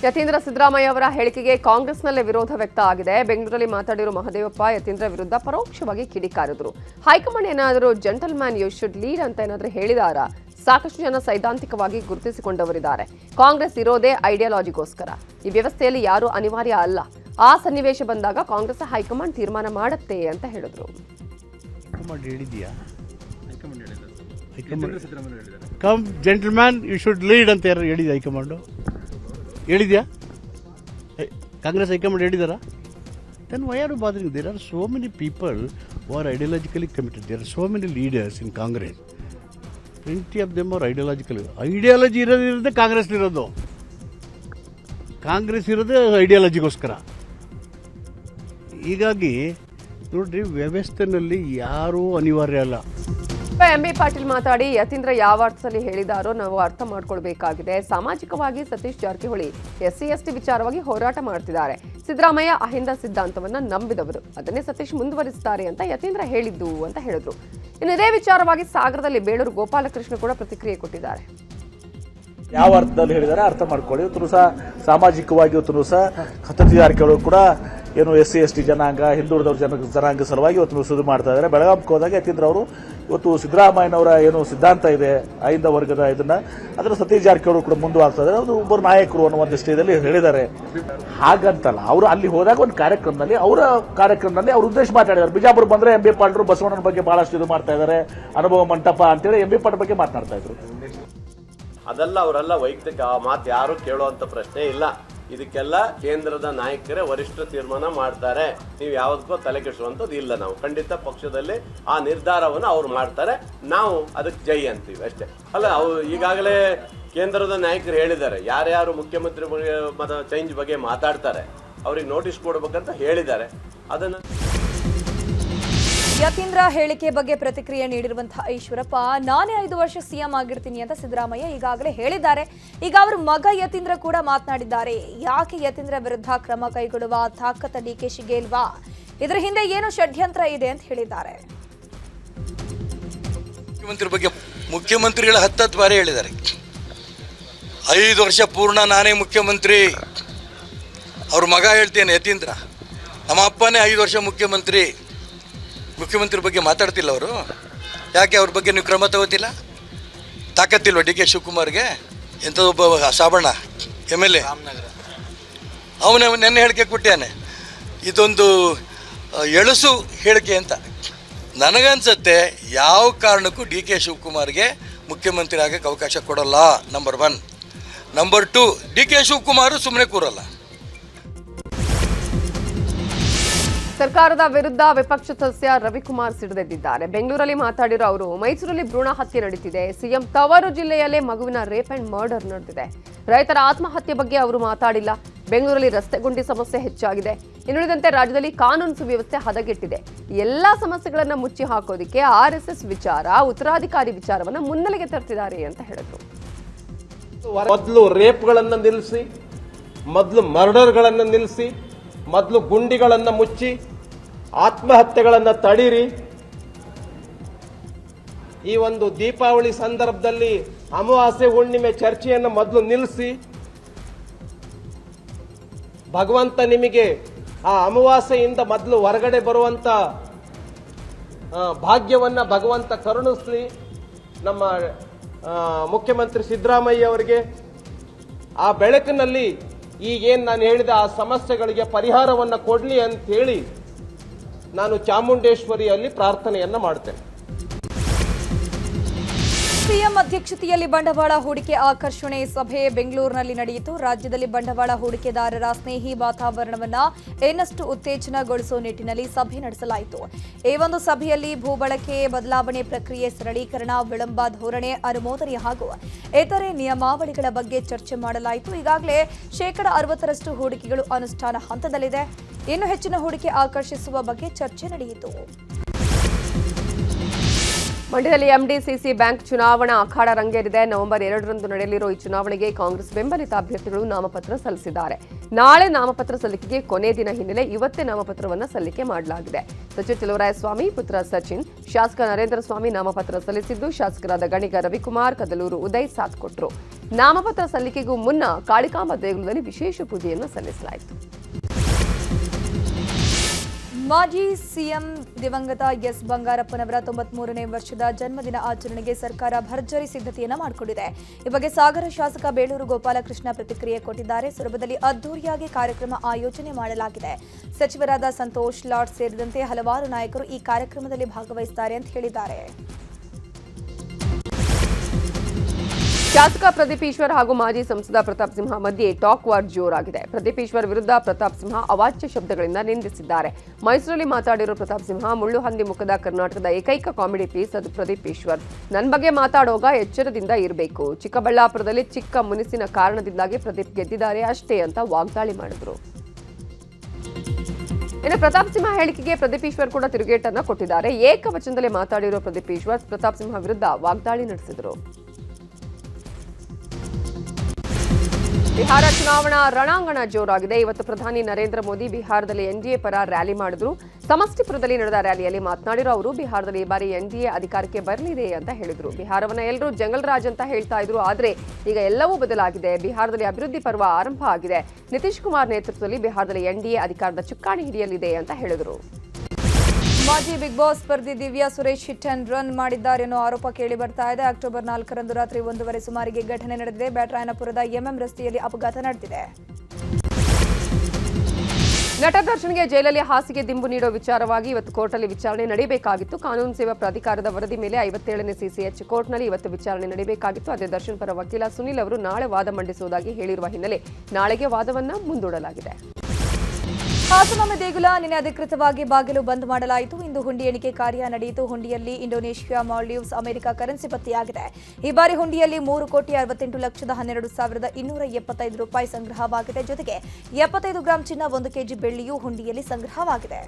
ಯತೀಂದ್ರ ಸಿದ್ದರಾಮಯ್ಯ ಅವರ ಹೇಳಿಕೆಗೆ ಕಾಂಗ್ರೆಸ್ನಲ್ಲೇ ವಿರೋಧ ವ್ಯಕ್ತ ಆಗಿದೆ. ಬೆಂಗಳೂರಲ್ಲಿ ಮಾತಾಡಿರೋ ಮಹದೇವಪ್ಪ ಯತೀಂದ್ರ ವಿರುದ್ಧ ಪರೋಕ್ಷವಾಗಿ ಕಿಡಿಕಾರಿದ್ರು. ಹೈಕಮಾಂಡ್ ಏನಾದರೂ ಜೆಂಟಲ್ಮ್ಯಾನ್ ಯು ಶುಡ್ ಲೀಡ್ ಅಂತ ಏನಾದರೂ ಹೇಳಿದಾರಾ? ಸಾಕಷ್ಟು ಜನ ಸೈದ್ಧಾಂತಿಕವಾಗಿ ಗುರುತಿಸಿಕೊಂಡವರಿದ್ದಾರೆ. ಕಾಂಗ್ರೆಸ್ ಇರೋದೇ ಐಡಿಯಾಲಜಿಗೋಸ್ಕರ. ಈ ವ್ಯವಸ್ಥೆಯಲ್ಲಿ ಯಾರೂ ಅನಿವಾರ್ಯ ಅಲ್ಲ. ಆ ಸನ್ನಿವೇಶ ಬಂದಾಗ ಕಾಂಗ್ರೆಸ್ ಹೈಕಮಾಂಡ್ ತೀರ್ಮಾನ ಮಾಡುತ್ತೆ ಅಂತ ಹೇಳಿದ್ರು. Come gentleman you should lead ಅಂತ ಯಾರು ಹೇಳಿದ ಹೈಕಮಾಂಡು? ಹೇಳಿದ್ಯಾ? ಕಾಂಗ್ರೆಸ್ ಹೈಕಮಾಂಡ್ ಹೇಳಿದಾರಾ? Then why are you bothering? There are so many people who are ideologically committed. There are so many leaders in Congress. 20 of them are ideological. Ideology ಇರೋದೇ ಕಾಂಗ್ರೆಸ್ ಇರೋದು. ಕಾಂಗ್ರೆಸ್ ಇರೋದೇ ಐಡಿಯಾಲಜಿಗೋಸ್ಕರ. ಹೀಗಾಗಿ ನೋಡ್ರಿ, ವ್ಯವಸ್ಥೆನಲ್ಲಿ ಯಾರೂ ಅನಿವಾರ್ಯ ಅಲ್ಲ. ಎಂಬಿ ಪಾಟೀಲ್ ಮಾತಾಡಿ ಯತೀಂದ್ರ ಯಾವ ಅರ್ಥದಲ್ಲಿ ಹೇಳಿದಾರೋ ನಾವು ಅರ್ಥ ಮಾಡ್ಕೊಳ್ಬೇಕಾಗಿದೆ. ಸಾಮಾಜಿಕವಾಗಿ ಸತೀಶ್ ಜಾರಕಿಹೊಳಿ SC/ST ವಿಚಾರವಾಗಿ ಹೋರಾಟ ಮಾಡ್ತಿದ್ದಾರೆ. ಸಿದ್ದರಾಮಯ್ಯ ಅಹಿಂದ ಸಿದ್ಧಾಂತವನ್ನ ನಂಬಿದವರು, ಅದನ್ನೇ ಸತೀಶ್ ಮುಂದುವರಿಸುತ್ತಾರೆ ಅಂತ ಯತೀಂದ್ರ ಹೇಳಿದ್ದು ಅಂತ ಹೇಳಿದ್ರು. ಇನ್ನು ಇದೇ ವಿಚಾರವಾಗಿ ಸಾಗರದಲ್ಲಿ ಬೇಳೂರು ಗೋಪಾಲಕೃಷ್ಣ ಕೂಡ ಪ್ರತಿಕ್ರಿಯೆ ಕೊಟ್ಟಿದ್ದಾರೆ. ಯಾವ ಅರ್ಥದಲ್ಲಿ ಹೇಳಿದ್ದಾರೆ ಅರ್ಥ ಮಾಡ್ಕೊಳ್ಳಿ. ಇವತ್ತು ಸಹ ಸಾಮಾಜಿಕವಾಗಿ ಇವತ್ತು ಸಹ ಸತೀಶ್ ಜಾರಕಿಹೊಳಿ ಕೂಡ ಏನು SC/ST ಜನಾಂಗ, ಹಿಂದುಳಿದವ್ರ ಜನಾಂಗ ಸಲುವಾಗಿ ಇವತ್ತು ಸುದ್ದಿ ಮಾಡ್ತಾ ಇದ್ದಾರೆ. ಬೆಳಗಾವಿಗೆ ಹೋದಾಗ ಯತೀಂದ್ರ ಅವರು ಇವತ್ತು ಸಿದ್ದರಾಮಯ್ಯನವರ ಏನು ಸಿದ್ಧಾಂತ ಇದೆ ಅಹಿಂದ ವರ್ಗದ ಇದನ್ನ ಅದರ ಸತೀಶ್ ಜಾರಕಿಹೊಳಿ ಕೂಡ ಮುಂದುವರಿಸ್ತಾ ಇದ್ದಾರೆ. ಅದು ಒಬ್ಬರು ನಾಯಕರು ಅನ್ನೋ ಒಂದು ದೃಷ್ಟಿಯಲ್ಲಿ ಹೇಳಿದ್ದಾರೆ. ಹಾಗಂತಲ್ಲ, ಅವರು ಅಲ್ಲಿ ಹೋದಾಗ ಒಂದು ಕಾರ್ಯಕ್ರಮದಲ್ಲಿ ಅವ್ರ ಉದ್ದೇಶ ಮಾತಾಡಿದ್ದಾರೆ. ಬಿಜಾಪುರ ಬಂದ್ರೆ MB ಪಾಟೀಲ್ ಬಸವಣ್ಣನ ಬಗ್ಗೆ ಬಹಳಷ್ಟು ಇದು ಮಾಡ್ತಾ ಇದ್ದಾರೆ, ಅನುಭವ ಮಂಟಪ ಅಂತೇಳಿ MB ಪಾಟೀಲ್ ಬಗ್ಗೆ ಮಾತನಾಡ್ತಾ ಇದ್ರು. ಅದೆಲ್ಲ ಅವರೆಲ್ಲ ವೈಯಕ್ತಿಕ ಮಾತು ಯಾರು ಕೇಳುವಂತ ಪ್ರಶ್ನೆ ಇಲ್ಲ. ಇದಕ್ಕೆಲ್ಲ ಕೇಂದ್ರದ ನಾಯಕರೇ ವರಿಷ್ಠ ತೀರ್ಮಾನ ಮಾಡ್ತಾರೆ. ನೀವು ಯಾವುದಕ್ಕೂ ತಲೆ ಕೆಡಿಸುವಂಥದ್ದು ಇಲ್ಲ. ನಾವು ಖಂಡಿತ ಪಕ್ಷದಲ್ಲಿ ಆ ನಿರ್ಧಾರವನ್ನು ಅವ್ರು ಮಾಡ್ತಾರೆ, ನಾವು ಅದಕ್ಕೆ ಜೈ ಅಂತೀವಿ ಅಷ್ಟೇ. ಅಲ್ಲ, ಅವ್ರು ಈಗಾಗಲೇ ಕೇಂದ್ರದ ನಾಯಕರು ಹೇಳಿದ್ದಾರೆ, ಯಾರ್ಯಾರು ಮುಖ್ಯಮಂತ್ರಿ ಚೇಂಜ್ ಬಗ್ಗೆ ಮಾತಾಡ್ತಾರೆ ಅವ್ರಿಗೆ ನೋಟಿಸ್ ಕೊಡ್ಬೇಕಂತ ಹೇಳಿದ್ದಾರೆ. ಅದನ್ನು ಯತೀಂದ್ರ ಹೇಳಿಕೆ ಬಗ್ಗೆ ಪ್ರತಿಕ್ರಿಯೆ ನೀಡಿರುವಂತಹ ಈಶ್ವರಪ್ಪ, ನಾನೇ 5 ವರ್ಷ CM ಆಗಿರ್ತೀನಿ ಅಂತ ಸಿದ್ದರಾಮಯ್ಯ ಈಗಾಗಲೇ ಹೇಳಿದ್ದಾರೆ. ಈಗ ಅವ್ರ ಮಗ ಯತೀಂದ್ರ ಕೂಡ ಮಾತನಾಡಿದ್ದಾರೆ. ಯಾಕೆ ಯತೀಂದ್ರ ವಿರುದ್ಧ ಕ್ರಮ ಕೈಗೊಳ್ಳುವ ತಾಕತ್ತ DKಶಿಗೆ ಇಲ್ವಾ? ಇದರ ಹಿಂದೆ ಏನು ಷಡ್ಯಂತ್ರ ಇದೆ ಅಂತ ಹೇಳಿದ್ದಾರೆ. ಮುಖ್ಯಮಂತ್ರಿ ಬಗ್ಗೆ ಮುಖ್ಯಮಂತ್ರಿಗಳು 10 ಬಾರಿ ಹೇಳಿದ್ದಾರೆ, 5 ವರ್ಷ ಪೂರ್ಣ ನಾನೇ ಮುಖ್ಯಮಂತ್ರಿ. ಅವ್ರ ಮಗ ಹೇಳ್ತೇನೆ ಯತೀಂದ್ರ, ನಮ್ಮ ಅಪ್ಪನೇ 5 ವರ್ಷ ಮುಖ್ಯಮಂತ್ರಿ ಬಗ್ಗೆ ಮಾತಾಡ್ತಿಲ್ಲ ಅವರು. ಯಾಕೆ ಅವ್ರ ಬಗ್ಗೆ ನೀವು ಕ್ರಮ ತಗೋತಿಲ್ಲ? ತಾಕತ್ತಿಲ್ವ DK ಶಿವಕುಮಾರ್ಗೆ? ಎಂಥದೊಬ್ಬ ಸಾಬಣ್ಣ MLA, ಅವನ ನೆನ್ನೆ ಹೇಳಿಕೆ ಕೊಟ್ಟಾನೆ. ಇದೊಂದು ಎಳಸು ಹೇಳಿಕೆ ಅಂತ ನನಗನ್ಸುತ್ತೆ. ಯಾವ ಕಾರಣಕ್ಕೂ DK ಶಿವಕುಮಾರ್ಗೆ ಮುಖ್ಯಮಂತ್ರಿ ಆಗಕ್ಕೆ ಅವಕಾಶ ಕೊಡಲ್ಲ. ನಂಬರ್ 1. ನಂಬರ್ 2, DK ಶಿವಕುಮಾರ್ ಸುಮ್ಮನೆ ಕೂರಲ್ಲ. ಸರ್ಕಾರದ ವಿರುದ್ಧ ವಿಪಕ್ಷ ಸದಸ್ಯ ರವಿಕುಮಾರ್ ಸಿಡಿದೆದ್ದಿದ್ದಾರೆ. ಬೆಂಗಳೂರಲ್ಲಿ ಮಾತಾಡಿರೋ ಅವರು, ಮೈಸೂರಲ್ಲಿ ಭ್ರೂಣ ಹತ್ಯೆ ನಡೀತಿದೆ, CM ತವರು ಜಿಲ್ಲೆಯಲ್ಲೇ ಮಗುವಿನ ರೇಪ್ ಅಂಡ್ ಮರ್ಡರ್ ನಡೆದಿದೆ, ರೈತರ ಆತ್ಮಹತ್ಯೆ ಬಗ್ಗೆ ಅವರು ಮಾತಾಡಿಲ್ಲ, ಬೆಂಗಳೂರಲ್ಲಿ ರಸ್ತೆ ಗುಂಡಿ ಸಮಸ್ಯೆ ಹೆಚ್ಚಾಗಿದೆ. ಇನ್ನುಳಿದಂತೆ ರಾಜ್ಯದಲ್ಲಿ ಕಾನೂನು ಸುವ್ಯವಸ್ಥೆ ಹದಗೆಟ್ಟಿದೆ. ಎಲ್ಲಾ ಸಮಸ್ಯೆಗಳನ್ನ ಮುಚ್ಚಿ ಹಾಕೋದಿಕ್ಕೆ RSS ವಿಚಾರ, ಉತ್ತರಾಧಿಕಾರಿ ವಿಚಾರವನ್ನ ಮುನ್ನೆಲೆಗೆ ತರ್ತಿದ್ದಾರೆ ಅಂತ ಹೇಳಿದ್ರು. ಮೊದಲು ರೇಪ್ಗಳನ್ನು ನಿಲ್ಲಿಸಿ, ಮೊದಲು ಮರ್ಡರ್ಗಳನ್ನು ನಿಲ್ಲಿಸಿ, ಮೊದಲು ಗುಂಡಿಗಳನ್ನು ಮುಚ್ಚಿ, ಆತ್ಮಹತ್ಯೆಗಳನ್ನು ತಡೀರಿ. ಈ ಒಂದು ದೀಪಾವಳಿ ಸಂದರ್ಭದಲ್ಲಿ ಅಮಾವಾಸ್ಯೆ ಹುಣ್ಣಿಮೆ ಚರ್ಚೆಯನ್ನು ಮೊದಲು ನಿಲ್ಲಿಸಿ, ಭಗವಂತ ನಿಮಗೆ ಆ ಅಮಾವಾಸ್ಯೆಯಿಂದ ಮೊದಲು ಹೊರಗಡೆ ಬರುವಂತ ಭಾಗ್ಯವನ್ನ ಭಗವಂತ ಕರುಣಿಸಲಿ. ನಮ್ಮ ಮುಖ್ಯಮಂತ್ರಿ ಸಿದ್ದರಾಮಯ್ಯ ಅವರಿಗೆ ಆ ಬೆಳಕಿನಲ್ಲಿ ಈಗೇನು ನಾನು ಹೇಳಿದ ಆ ಸಮಸ್ಯೆಗಳಿಗೆ ಪರಿಹಾರವನ್ನು ಕೊಡಲಿ ಅಂತ ಹೇಳಿ ನಾನು ಚಾಮುಂಡೇಶ್ವರಿಯಲ್ಲಿ ಪ್ರಾರ್ಥನೆಯನ್ನ ಮಾಡ್ತೇನೆ. ಸಿಎಂ ಅಧ್ಯಕ್ಷತೆಯಲ್ಲಿ ಬಂಡವಾಳ ಹೂಡಿಕೆ ಆಕರ್ಷಣೆ ಸಭೆ ಬೆಂಗಳೂರಿನಲ್ಲಿ ನಡೆಯಿತು. ರಾಜ್ಯದಲ್ಲಿ ಬಂಡವಾಳ ಹೂಡಿಕೆದಾರರ ಸ್ನೇಹಿ ವಾತಾವರಣವನ್ನು ಇನ್ನಷ್ಟು ಉತ್ತೇಜನಗೊಳಿಸುವ ನಿಟ್ಟಿನಲ್ಲಿ ಸಭೆ ನಡೆಸಲಾಯಿತು. ಈ ಒಂದು ಸಭೆಯಲ್ಲಿ ಭೂ ಬಳಕೆ ಬದಲಾವಣೆ ಪ್ರಕ್ರಿಯೆ ಸರಳೀಕರಣ, ವಿಳಂಬ ಧೋರಣೆ, ಅನುಮೋದನೆ ಹಾಗೂ ಇತರೆ ನಿಯಮಾವಳಿಗಳ ಬಗ್ಗೆ ಚರ್ಚೆ ಮಾಡಲಾಯಿತು. ಈಗಾಗಲೇ 60% ಹೂಡಿಕೆಗಳು ಅನುಷ್ಠಾನ ಹಂತದಲ್ಲಿದೆ. ಇನ್ನು ಹೆಚ್ಚಿನ ಹೂಡಿಕೆ ಆಕರ್ಷಿಸುವ ಬಗ್ಗೆ ಚರ್ಚೆ ನಡೆಯಿತು. ಮಂಡ್ಯದಲ್ಲಿ MDCC ಬ್ಯಾಂಕ್ ಚುನಾವಣಾ ಅಖಾಡ ರಂಗೇರಿದೆ. ನವೆಂಬರ್ 2ರಂದು ನಡೆಯಲಿರುವ ಈ ಚುನಾವಣೆಗೆ ಕಾಂಗ್ರೆಸ್ ಬೆಂಬಲಿತ ಅಭ್ಯರ್ಥಿಗಳು ನಾಮಪತ್ರ ಸಲ್ಲಿಸಿದ್ದಾರೆ. ನಾಳೆ ನಾಮಪತ್ರ ಸಲ್ಲಿಕೆಗೆ ಕೊನೆ ದಿನ ಹಿನ್ನೆಲೆ ಇವತ್ತೇ ನಾಮಪತ್ರವನ್ನು ಸಲ್ಲಿಕೆ ಮಾಡಲಾಗಿದೆ. ಸಚಿವ ಚಲುವರಾಯಸ್ವಾಮಿ ಪುತ್ರ ಸಚಿನ್, ಶಾಸಕ ನರೇಂದ್ರ ಸ್ವಾಮಿ ನಾಮಪತ್ರ ಸಲ್ಲಿಸಿದ್ದು, ಶಾಸಕರಾದ ಗಣಿಗ ರವಿಕುಮಾರ್, ಕದಲೂರು ಉದಯ್ ಸಾಥ್ ಕೊಟ್ಟರು. ನಾಮಪತ್ರ ಸಲ್ಲಿಕೆಗೂ ಮುನ್ನ ಕಾಳಿಕಾಂಬ ದೇಗುಲದಲ್ಲಿ ವಿಶೇಷ ಪೂಜೆಯನ್ನು ಸಲ್ಲಿಸಲಾಯಿತು. ಮಾಜಿ ಸಿಎಂ ದಿವಂಗತ ಎಸ್ ಬಂಗಾರಪ್ಪನವರ 93ನೇ ವರ್ಷದ ಜನ್ಮದಿನ ಆಚರಣೆಗೆ ಸರ್ಕಾರ ಭರ್ಜರಿ ಸಿದ್ಧತೆಯನ್ನು ಮಾಡಿಕೊಂಡಿದೆ. ಈ ಬಗ್ಗೆ ಸಾಗರ ಶಾಸಕ ಬೇಳೂರು ಗೋಪಾಲಕೃಷ್ಣ ಪ್ರತಿಕ್ರಿಯೆ ಕೊಟ್ಟಿದ್ದಾರೆ. ಸೊರಬದಲ್ಲಿ ಅದ್ದೂರಿಯಾಗಿ ಕಾರ್ಯಕ್ರಮ ಆಯೋಜನೆ ಮಾಡಲಾಗಿದೆ. ಸಚಿವರಾದ ಸಂತೋಷ್ ಲಾಡ್ ಸೇರಿದಂತೆ ಹಲವಾರು ನಾಯಕರು ಈ ಕಾರ್ಯಕ್ರಮದಲ್ಲಿ ಭಾಗವಹಿಸುತ್ತಾರೆ ಅಂತ ಹೇಳಿದ್ದಾರೆ. ಶಾಸಕ ಪ್ರದೀಪ್ ಈಶ್ವರ್ ಹಾಗೂ ಮಾಜಿ ಸಂಸದ ಪ್ರತಾಪ್ ಸಿಂಹ ಮಧ್ಯೆ ಟಾಕ್ ವಾರ್ ಜೋರಾಗಿದೆ. ಪ್ರದೀಪ್ ಈಶ್ವರ್ ವಿರುದ್ಧ ಪ್ರತಾಪ್ ಸಿಂಹ ಅವಾಚ್ಯ ಶಬ್ದಗಳಿಂದ ನಿಂದಿಸಿದ್ದಾರೆ. ಮೈಸೂರಲ್ಲಿ ಮಾತಾಡಿರೋ ಪ್ರತಾಪ್ ಸಿಂಹ, ಮುಳ್ಳು ಹಂದಿ ಮುಖದ ಕರ್ನಾಟಕದ ಏಕೈಕ ಕಾಮಿಡಿ ಪೀಸ್ ಅದು ಪ್ರದೀಪ್ ಈಶ್ವರ್. ನನ್ನ ಬಗ್ಗೆ ಮಾತಾಡುವಾಗ ಎಚ್ಚರದಿಂದ ಇರಬೇಕು. ಚಿಕ್ಕಬಳ್ಳಾಪುರದಲ್ಲಿ ಚಿಕ್ಕ ಮುನಿಸಿನ ಕಾರಣದಿಂದಾಗಿ ಪ್ರದೀಪ್ ಗೆದ್ದಿದ್ದಾರೆ ಅಷ್ಟೇ ಅಂತ ವಾಗ್ದಾಳಿ ಮಾಡಿದ್ರು. ಇನ್ನು ಪ್ರತಾಪ್ ಸಿಂಹ ಹೇಳಿಕೆಗೆ ಪ್ರದೀಪ್ ಈಶ್ವರ್ ಕೂಡ ತಿರುಗೇಟನ್ನ ಕೊಟ್ಟಿದ್ದಾರೆ. ಏಕವಚನದಲ್ಲಿ ಮಾತಾಡಿರೋ ಪ್ರದೀಪ್ ಈಶ್ವರ್ ಪ್ರತಾಪ್ ಸಿಂಹ ವಿರುದ್ಧ ವಾಗ್ದಾಳಿ ನಡೆಸಿದರು. ಬಿಹಾರ ಚುನಾವಣಾ ರಣಾಂಗಣ ಜೋರಾಗಿದೆ. ಇವತ್ತು ಪ್ರಧಾನಿ ನರೇಂದ್ರ ಮೋದಿ ಬಿಹಾರದಲ್ಲಿ NDA ಪರ ರ್ಯಾಲಿ ಮಾಡಿದ್ರು. ಸಮಷ್ಟಿಪುರದಲ್ಲಿ ನಡೆದ ರ್ಯಾಲಿಯಲ್ಲಿ ಮಾತನಾಡಿರೋ ಅವರು ಬಿಹಾರದಲ್ಲಿ ಈ ಬಾರಿ NDA ಅಧಿಕಾರಕ್ಕೆ ಬರಲಿದೆ ಅಂತ ಹೇಳಿದ್ರು. ಬಿಹಾರವನ್ನ ಎಲ್ಲರೂ ಜಂಗಲ್ ರಾಜ್ ಅಂತ ಹೇಳ್ತಾ ಇದ್ರು, ಆದ್ರೆ ಈಗ ಎಲ್ಲವೂ ಬದಲಾಗಿದೆ. ಬಿಹಾರದಲ್ಲಿ ಅಭಿವೃದ್ಧಿ ಪರ್ವ ಆರಂಭ ಆಗಿದೆ. ನಿತೀಶ್ ಕುಮಾರ್ ನೇತೃತ್ವದಲ್ಲಿ ಬಿಹಾರದಲ್ಲಿ NDA ಅಧಿಕಾರದ ಚುಕ್ಕಾಣಿ ಹಿಡಿಯಲಿದೆ ಅಂತ ಹೇಳಿದ್ರು. ಮಾಜಿ ಬಿಗ್ ಬಾಸ್ ಸ್ಪರ್ಧಿ Divya Suresh hit and run ಮಾಡಿದ್ದಾರೆ ಅನ್ನೋ ಆರೋಪ ಕೇಳಿ ಬರ್ತಾ ಇದೆ. ಅಕ್ಟೋಬರ್ 4ರಂದು ರಾತ್ರಿ 1:30 ಸುಮಾರಿಗೆ ಘಟನೆ ನಡೆದಿದೆ. ಬ್ಯಾಟರಾಯನಪುರದ MM ರಸ್ತೆಯಲ್ಲಿ ಅಪಘಾತ ನಡೆದಿದೆ. ನಟ ದರ್ಶನ್ಗೆ ಜೈಲಲ್ಲಿ ಹಾಸಿಗೆ ದಿಂಬು ನೀಡೋ ವಿಚಾರವಾಗಿ ಇವತ್ತು ಕೋರ್ಟಲ್ಲಿ ವಿಚಾರಣೆ ನಡೆಯಬೇಕಾಗಿತ್ತು. ಕಾನೂನು ಸೇವಾ ಪ್ರಾಧಿಕಾರದ ವರದಿ ಮೇಲೆ 57ನೇ CCH ಕೋರ್ಟ್ನಲ್ಲಿ ಇವತ್ತು ವಿಚಾರಣೆ ನಡೆಯಬೇಕಾಗಿತ್ತು. ಅದೇ ದರ್ಶನ್ ಪರ ವಕೀಲ ಸುನಿಲ್ ಅವರು ನಾಳೆ ವಾದ ಮಂಡಿಸುವುದಾಗಿ ಹೇಳಿರುವ ಹಿನ್ನೆಲೆ ನಾಳೆಗೆ ವಾದವನ್ನ ಮುಂದೂಡಲಾಗಿದೆ. ಹಾಸನಾಂಬೆ ದೇಗುಲ ನಿನ್ನೆ ಅಧಿಕೃತವಾಗಿ ಬಾಗಿಲು ಬಂದ್ ಮಾಡಲಾಯಿತು. ಇಂದು ಹುಂಡಿ ಎಣಿಕೆ ಕಾರ್ಯ ನಡೆಯಿತು. ಹುಂಡಿಯಲ್ಲಿ ಇಂಡೋನೇಷ್ಯಾ, ಮಾಲ್ಡೀವ್ಸ್, ಅಮೆರಿಕ ಕರೆನ್ಸಿ ಪತ್ತೆಯಾಗಿದೆ. ಈ ಬಾರಿ ಹುಂಡಿಯಲ್ಲಿ 3,68,1275 ರೂಪಾಯಿ ಸಂಗ್ರಹವಾಗಿದೆ. ಜೊತೆಗೆ 75 ಗ್ರಾಂ ಚಿನ್ನ, 1 ಕೆಜಿ ಬೆಳ್ಳಿಯೂ ಹುಂಡಿಯಲ್ಲಿ ಸಂಗ್ರಹವಾಗಿದೆ.